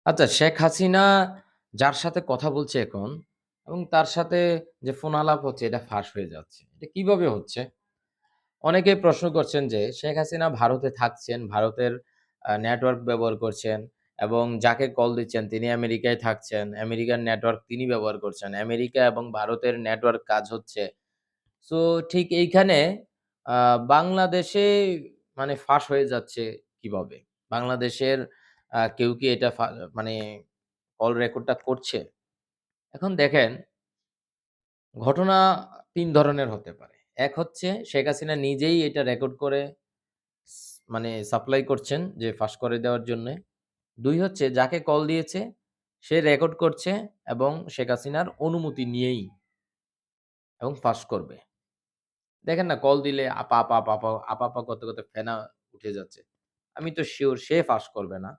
আচ্ছা, শেখ হাসিনা যার সাথে কথা বলছে এখন এবং তার সাথে যে ফোন আলাপ হচ্ছে এটা ফাঁস হয়ে যাচ্ছে। এটা কিভাবে হচ্ছে? অনেকেই প্রশ্ন করছেন যে শেখ হাসিনা ভারতে থাকছেন, ভারতের নেটওয়ার্ক ব্যবহার করছেন এবং যাকে কল দিচ্ছেন তিনি আমেরিকায় থাকছেন। আমেরিকার নেটওয়ার্ক তিনি ব্যবহার করছেন। আমেরিকা এবং ভারতের নেটওয়ার্ক কাজ হচ্ছে। সো ঠিক এইখানে আ বাংলাদেশে মানে ফাঁস হয়ে যাচ্ছে কিভাবে? বাংলাদেশের কেউ কি এটা মানে কল রেকর্ডটা করছে? এখন দেখেন ঘটনা ৩ ধরনের হতে পারে। এক হচ্ছে শেখ হাসিনা নিজেই এটা রেকর্ড করে স মানে সাপ্লাই করছেন যে ফাঁস করে দেওয়ার জন্যে। ২ হচ্ছে যাকে কল দিয়েছে সে রেকর্ড করছে এবং শেখ হাসিনার অনুমতি নিয়েই এবং ফাঁস করবে। দেখেন না কল দিলে আপা, আপা, আপা, আপা, আপা, আপা করতে, করতে ফেনা উঠে যাচ্ছে। আমি তো সিউর সে ফাঁস করবে না।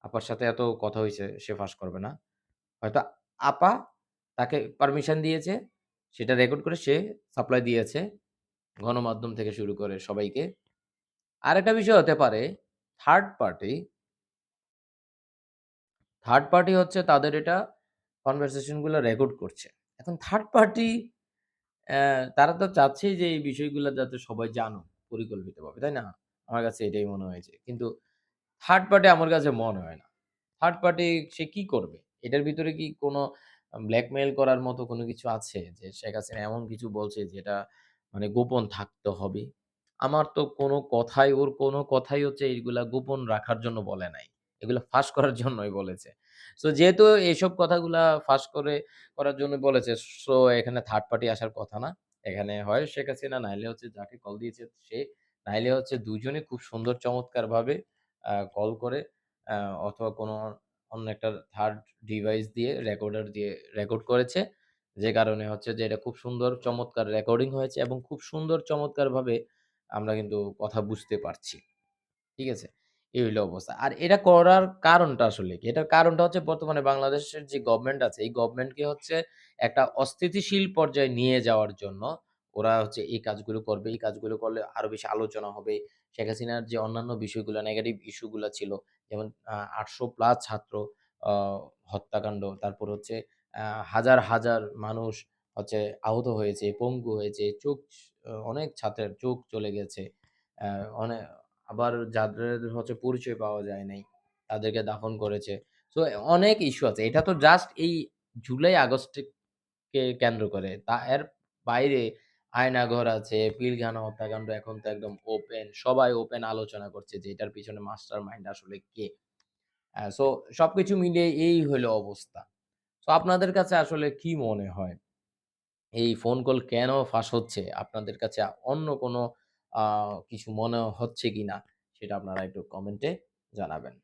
আপার সাথে এত কথা হইছে সে ফাঁস করবে না। হয়তো আপা তাকে পারমিশন দিয়েছে, সেটা রেকর্ড করে সে সাপ্লাই দিয়েছে গণমাধ্যম থেকে শুরু করে সবাইকে। আরেকটা বিষয় হতে পারে থার্ড পার্টি, থার্ড পার্টি হচ্ছে তাদের এটা কনভারসেশন গুলো রেকর্ড করছে। এখন থার্ড পার্টি তারা তো চাচ্ছেই যে এই বিষয়গুলা যাতে সবাই জানুক পরিকল্পিতভাবে, তাই না? আমার কাছে এটাই মনে হয়েছে। কিন্তু থার্ড পার্টি আমার কাছে মনে হয় না। থার্ড পার্টি সে কি করবে? এটার ভিতরে কি কোনো ব্ল্যাকমেইল করার মতো কোনো কিছু আছে? যে শেখ হাসিনা এমন কিছু বলছে যেটা মানে গোপন থাকতে হবে? আমার তো ওর কোনো কথাই হচ্ছে এইগুলা গোপন রাখার জন্য বলে নাই। এগুলা ফাঁস করার জন্যই বলেছে। সো যেহেতু এসব কথাগুলা ফাঁস করার জন্য বলেছে, সো এখানে থার্ড পার্টি আসার কথা না। এখানে হয় শেখ হাসিনা নাইলে হচ্ছে যাকে কল দিয়েছে সে, নাইলে হচ্ছে ২ জনে খুব সুন্দর চমৎকারভাবে কল করে আ অথবা কোনো অন্য একটা থার্ড ডিভাইস দিয়ে রেকর্ডার দিয়ে রেকর্ড করেছে। যে কারণে হচ্ছে যে এটা খুব সুন্দর চমৎকার রেকর্ডিং হয়েছে এবং খুব সুন্দর চমৎকারভাবে আমরা কিন্তু কথা বুঝতে পারছি। ঠিক আছে? এই হইলো অবস্থা। আর এটা করার কারণটা আসলে কি? এটার কারণটা হচ্ছে বর্তমানে বাংলাদেশের যে গভর্নমেন্ট আছে, এই গভর্নমেন্টকে হচ্ছে একটা অস্থিতিশীল পর্যায়ে নিয়ে যাওয়ার জন্য ওরা হচ্ছে এই কাজগুলো করবে। এই কাজগুলো করলে আরো বেশি আলোচনা হবে। শেখ হাসিনার যে অন্যান্য বিষয়গুলা নেগেটিভ ইস্যু গুলা ছিল, যেমন ৮০০ প্লাস ছাত্র আ হত্যাকাণ্ড, তারপর হচ্ছে হাজার, হাজার মানুষ হচ্ছে আহত হয়েছে, পঙ্গু হয়েছে, অনেক ছাত্রের চোখ চলে গেছে। অ্যা অনে আবার যাদের হচ্ছে পরিচয় পাওয়া যায় নাই, তাদেরকে দাফন করেছে। সো অনেক ইস্যু আছে। এটা তো জাস্ট এই জুলাই আগস্টকে কেন্দ্র করে। এর বাইরে আয়নাঘর আছে, পিলখানা হত্যাকাণ্ড এখন তো একদম ওপেন। সবাই ওপেন আলোচনা করছে যে এটার পিছনে মাস্টার মাইন্ড আসলে কে? সো সবকিছু মিলিয়ে এই হইলো অবস্থা। সো আপনাদের কাছে আসলে কি মনে হয়? এই ফোন কল কেন ফাঁস হচ্ছে? আপনাদের কাছে অন্য কোনো আ কিছু মনে হচ্ছে কিনা? সেটা আপনারা একটু কমেন্টে জানাবেন।